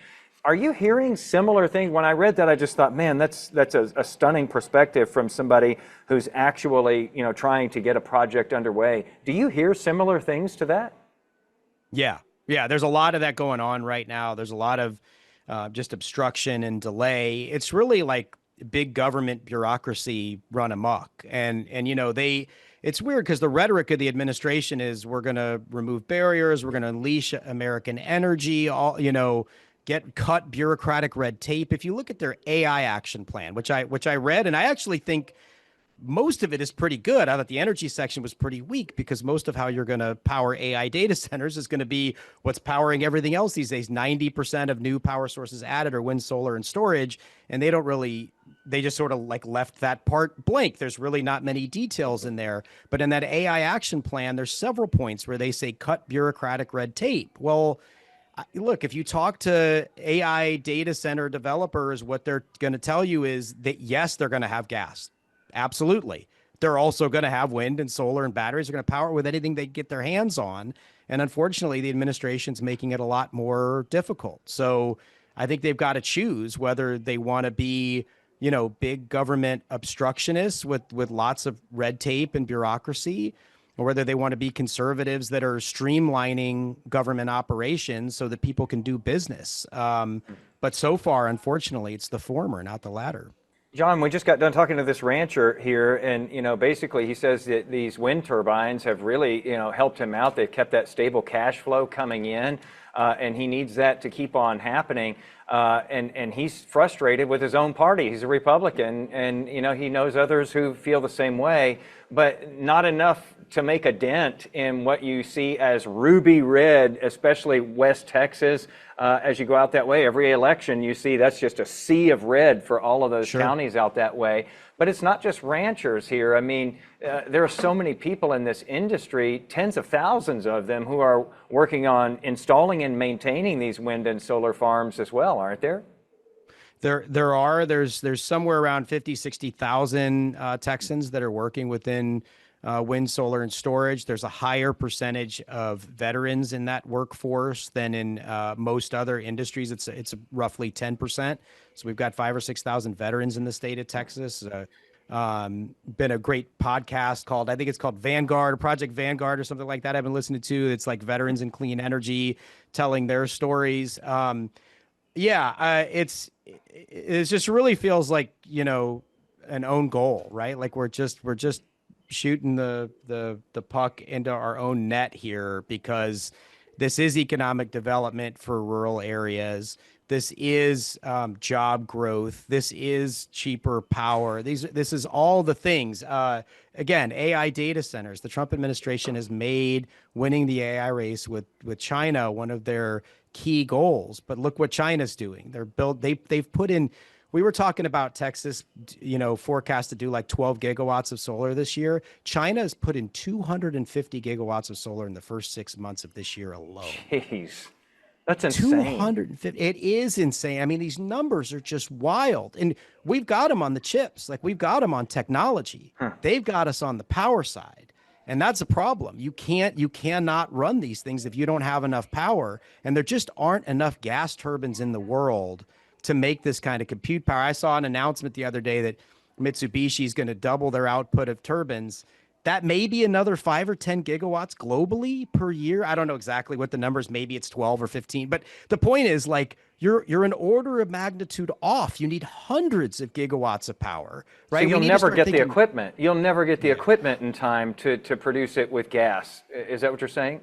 Are you hearing similar things? When I read that, I just thought, man, that's a stunning perspective from somebody who's actually, trying to get a project underway. Do you hear similar things to that? Yeah. There's a lot of that going on right now. There's a lot of just obstruction and delay. It's really like big government bureaucracy run amok. And it's weird because the rhetoric of the administration is we're going to remove barriers, we're going to unleash American energy, cut bureaucratic red tape. If you look at their AI action plan, which I read, and I actually think most of it is pretty good. I thought the energy section was pretty weak because most of how you're going to power AI data centers is going to be what's powering everything else these days. 90% of new power sources added are wind, solar, and storage, and they just sort of like left that part blank. There's really not many details in there. But in that AI action plan, there's several points where they say cut bureaucratic red tape. Well, look, if you talk to AI data center developers, what they're going to tell you is that, yes, they're going to have gas. Absolutely. They're also going to have wind and solar and batteries. They're going to power it with anything they get their hands on. And unfortunately, the administration's making it a lot more difficult. So I think they've got to choose whether they want to be, big government obstructionists with lots of red tape and bureaucracy, or whether they want to be conservatives that are streamlining government operations so that people can do business. But so far, unfortunately, it's the former, not the latter. John, we just got done talking to this rancher here, and basically he says that these wind turbines have really helped him out. They've kept that stable cash flow coming in, and he needs that to keep on happening. And he's frustrated with his own party. He's a Republican, and he knows others who feel the same way, but not enough to make a dent in what you see as ruby red, especially West Texas. As you go out that way, every election you see that's just a sea of red for all of those counties out that way. But it's not just ranchers here. I mean, there are so many people in this industry, tens of thousands of them, who are working on installing and maintaining these wind and solar farms as well, aren't there? There's somewhere around 50, 60,000 Texans that are working within wind, solar, and storage. There's a higher percentage of veterans in that workforce than in most other industries. It's roughly 10%. So we've got 5,000 or 6,000 veterans in the state of Texas. Been a great podcast called, I think it's called Vanguard or Project Vanguard or something like that I've been listening to. It's like veterans in clean energy telling their stories. It just really feels like, an own goal, right? Like we're just shooting the puck into our own net here, because this is economic development for rural areas. This is job growth. This is cheaper power. This is all the things. Again, AI data centers. The Trump administration has made winning the AI race with China one of their key goals. But look what China's doing. They've put in. We were talking about Texas, forecast to do like 12 gigawatts of solar this year. China has put in 250 gigawatts of solar in the first 6 months of this year alone. Jeez, that's insane. 250. It is insane. I mean, these numbers are just wild. And we've got them on the chips. Like, we've got them on technology. They've got us on the power side. And that's a problem. You cannot run these things if you don't have enough power. And there just aren't enough gas turbines in the world to make this kind of compute power. I saw an announcement the other day that Mitsubishi is going to double their output of turbines. That may be another 5 or 10 gigawatts globally per year. I don't know exactly what the numbers, maybe it's 12 or 15, but the point is, like, you're an order of magnitude off. You need hundreds of gigawatts of power, right? So you'll never get the equipment. You'll never get the equipment in time to produce it with gas. Is that what you're saying?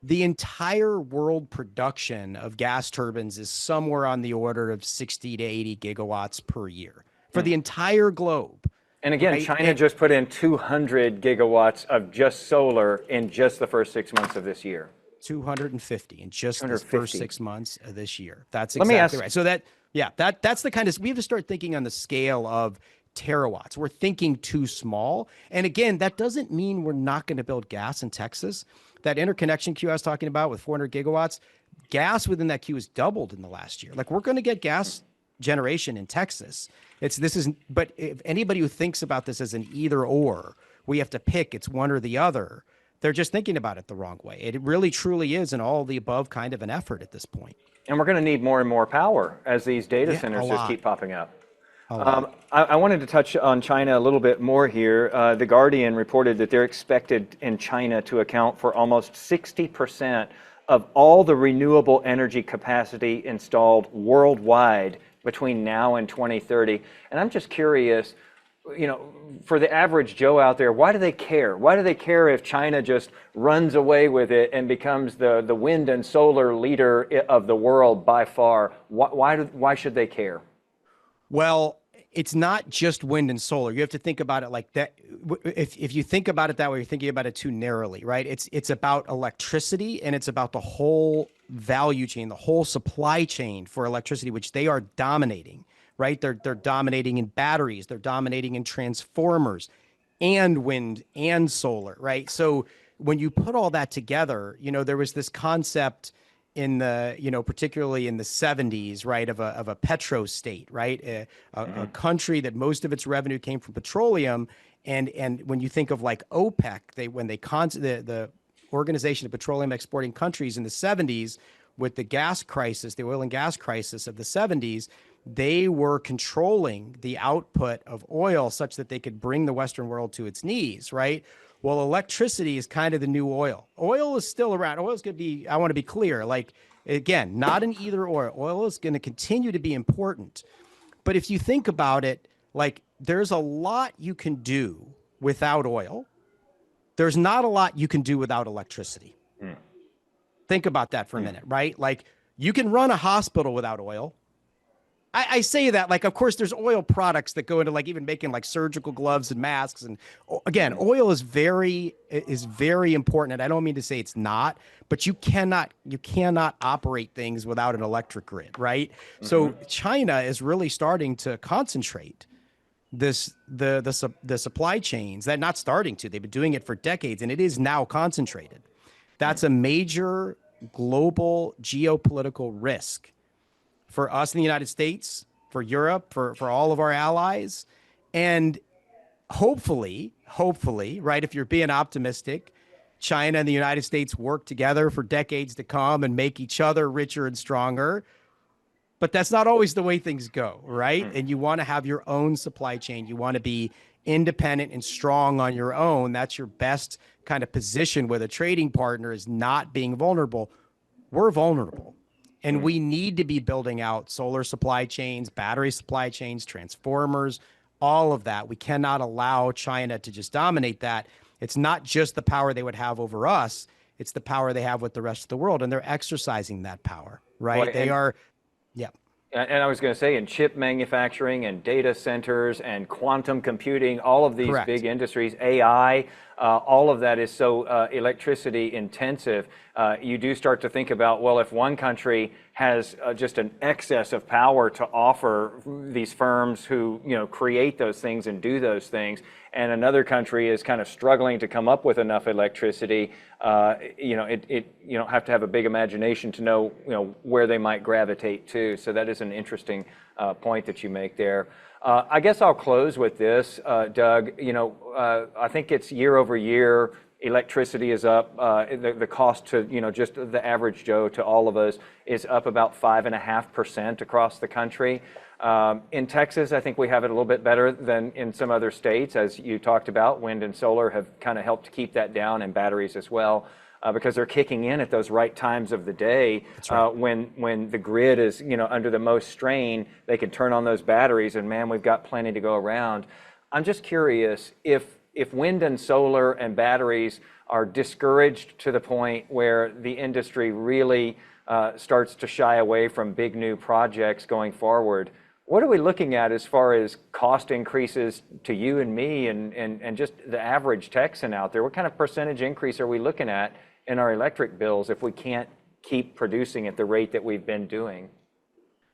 The entire world production of gas turbines is somewhere on the order of 60 to 80 gigawatts per year for the entire globe. And again, right? China just put in 200 gigawatts of just solar in just the first 6 months of this year. 250 in just the first 6 months of this year. That's exactly right. So that's the kind of, we have to start thinking on the scale of terawatts. We're thinking too small. And again, that doesn't mean we're not going to build gas in Texas. That interconnection queue I was talking about with 400 gigawatts, gas within that queue has doubled in the last year. Like, we're going to get gas generation in Texas. But if anybody who thinks about this as an either or, we have to pick, it's one or the other, they're just thinking about it the wrong way. It really truly is an all the above kind of an effort at this point. And we're going to need more and more power as these data centers just keep popping up. I wanted to touch on China a little bit more here. The Guardian reported that they're expected in China to account for almost 60% of all the renewable energy capacity installed worldwide between now and 2030. And I'm just curious, for the average Joe out there, why do they care? Why do they care if China just runs away with it and becomes the wind and solar leader of the world by far? Why should they care? Well, it's not just wind and solar. You have to think about it like that. If you think about it that way, you're thinking about it too narrowly, right? It's about electricity, and it's about the whole value chain, the whole supply chain for electricity, which they are dominating, right? They're dominating in batteries, they're dominating in transformers, and wind and solar, right? So when you put all that together, there was this concept in the, particularly in the 70s, right, of a petro state, right, a country that most of its revenue came from petroleum, and when you think of like OPEC, the Organization of Petroleum Exporting Countries in the 70s, with the gas crisis, the oil and gas crisis of the 70s, they were controlling the output of oil such that they could bring the Western world to its knees, right? Well, electricity is kind of the new oil. Oil is still around. Oil is going to be, I want to be clear, like, again, not an either or. Oil is going to continue to be important. But if you think about it, like, there's a lot you can do without oil. There's not a lot you can do without electricity. Think about that for a minute, right? Like, you can run a hospital without oil. I say that, like, of course, there's oil products that go into, like, even making like surgical gloves and masks. And again, oil is very important. And I don't mean to say it's not, but you cannot operate things without an electric grid, right? So China is really starting to concentrate the supply chains. They're not starting to. They've been doing it for decades, and it is now concentrated. That's a major global geopolitical risk for us in the United States, for Europe, for all of our allies. And hopefully, hopefully, right, if you're being optimistic, China and the United States work together for decades to come and make each other richer and stronger. But that's not always the way things go, right? And you want to have your own supply chain. You want to be independent and strong on your own. That's your best kind of position with a trading partner, is not being vulnerable. We're vulnerable. And we need to be building out solar supply chains, battery supply chains, transformers, all of that. We cannot allow China to just dominate that. It's not just the power they would have over us, it's the power they have with the rest of the world. And they're exercising that power, right? Well, They are, yeah. And I was going to say, in chip manufacturing and data centers and quantum computing, all of these Correct. big industries, AI, all of that is so electricity intensive. You do start to think about, well, if one country has just an excess of power to offer these firms who, create those things and do those things, and another country is kind of struggling to come up with enough electricity, you don't have to have a big imagination to know, where they might gravitate to. So that is an interesting point that you make there. I guess I'll close with this, Doug. I think it's year over year, electricity is up. The cost to, just the average Joe, to all of us, is up about 5.5% across the country. In Texas, I think we have it a little bit better than in some other states. As you talked about, wind and solar have kind of helped to keep that down, and batteries as well, because they're kicking in at those right times of the day. That's right. When the grid is, under the most strain, they can turn on those batteries, and man, we've got plenty to go around. I'm just curious if wind and solar and batteries are discouraged to the point where the industry really starts to shy away from big new projects going forward. What are we looking at as far as cost increases to you and me and just the average Texan out there? What kind of percentage increase are we looking at in our electric bills if we can't keep producing at the rate that we've been doing?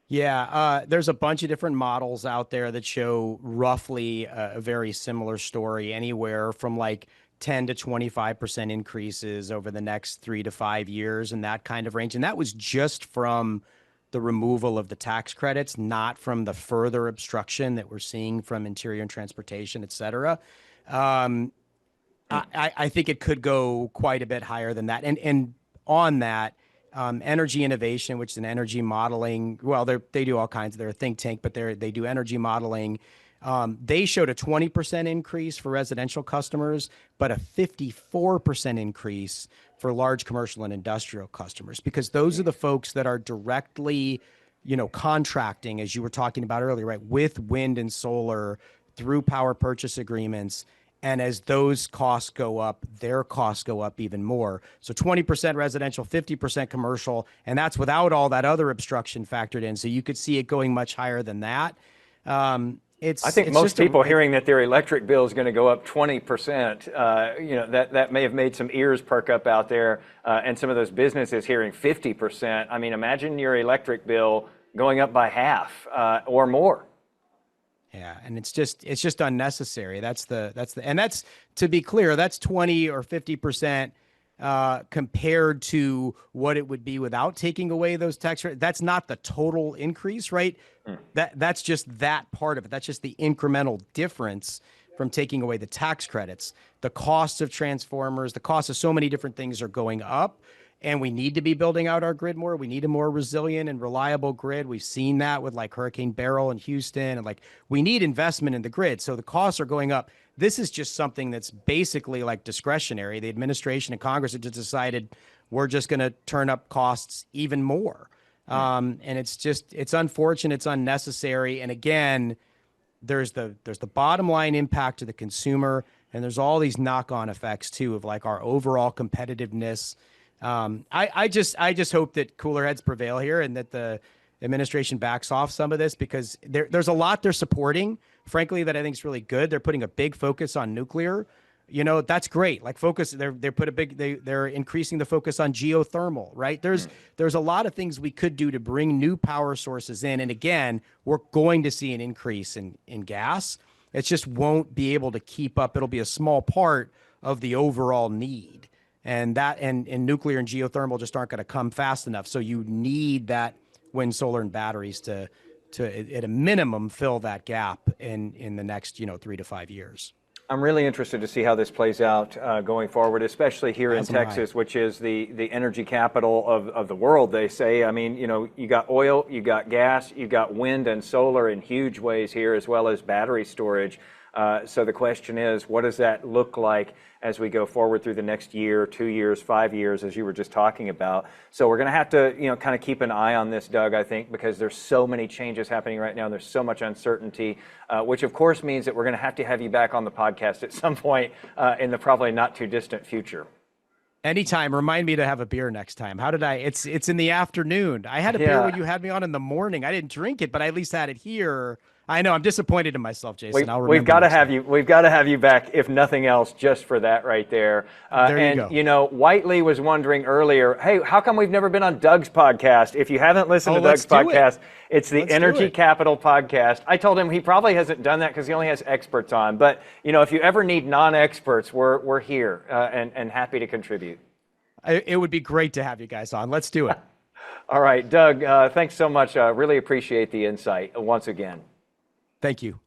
Yeah, there's a bunch of different models out there that show roughly a very similar story, anywhere from like 10 to 25% increases over the next 3 to 5 years, and that kind of range. And that was just from the removal of the tax credits, not from the further obstruction that we're seeing from interior and transportation, et cetera. I think it could go quite a bit higher than that. And on that, Energy Innovation, which is an energy modeling, well, they do all kinds. They're a think tank, but they do energy modeling. They showed a 20% increase for residential customers, but a 54% increase for large commercial and industrial customers, because those are the folks that are directly, contracting, as you were talking about earlier, right, with wind and solar through power purchase agreements. And as those costs go up, their costs go up even more. So 20% residential, 50% commercial, and that's without all that other obstruction factored in. So you could see it going much higher than that. I think most people hearing that their electric bill is going to go up 20%, that may have made some ears perk up out there, and some of those businesses hearing 50%. I mean, imagine your electric bill going up by half or more. Yeah, and it's just unnecessary. And that's, to be clear, that's 20 or 50% compared to what it would be without taking away those tax rates. That's not the total increase, right? That's just that part of it. That's just the incremental difference from taking away the tax credits. The cost of transformers, the cost of so many different things are going up. And we need to be building out our grid more. We need a more resilient and reliable grid. We've seen that with like Hurricane Beryl in Houston, and we need investment in the grid. So the costs are going up. This is just something that's basically like discretionary. The administration and Congress have just decided we're just going to turn up costs even more. And it's unfortunate. It's unnecessary. And again, there's the bottom line impact to the consumer, and there's all these knock-on effects too of like our overall competitiveness. I just hope that cooler heads prevail here, and that the administration backs off some of this, because there's a lot they're supporting, frankly, that I think is really good. They're putting a big focus on nuclear. That's great. Like they're increasing the focus on geothermal, right? There's a lot of things we could do to bring new power sources in. And again, we're going to see an increase in gas. It just won't be able to keep up. It'll be a small part of the overall need. And nuclear and geothermal just aren't going to come fast enough. So you need that wind, solar, and batteries to at a minimum fill that gap in the next 3 to 5 years. I'm really interested to see how this plays out going forward, especially here in As am I. Texas, which is the energy capital of the world, they say. I mean, you know, you got oil, you got gas, you got wind and solar in huge ways here, as well as battery storage. So the question is, what does that look like as we go forward through the next year, 2 years, 5 years, as you were just talking about? So we're going to have to, you know, kind of keep an eye on this, Doug, I think, because there's so many changes happening right now. There's so much uncertainty, which of course means that we're going to have you back on the podcast at some point in the probably not too distant future. Anytime. Remind me to have a beer next time. How did I? It's in the afternoon. I had a beer when you had me on in the morning. I didn't drink it, but I at least had it here. I know. I'm disappointed in myself, Jason. I'll remember. We've got to next have time. you. We've got to have you back, if nothing else, just for that right there. There you and go. you know, Whiteley was wondering earlier, hey, how come we've never been on Doug's podcast? If you haven't listened to Doug's podcast, it's the Energy Capital podcast. I told him he probably hasn't done that because he only has experts on. But you know, if you ever need non-experts, we're here and happy to contribute. It would be great to have you guys on. Let's do it. All right, Doug. Thanks so much. Really appreciate the insight once again. Thank you.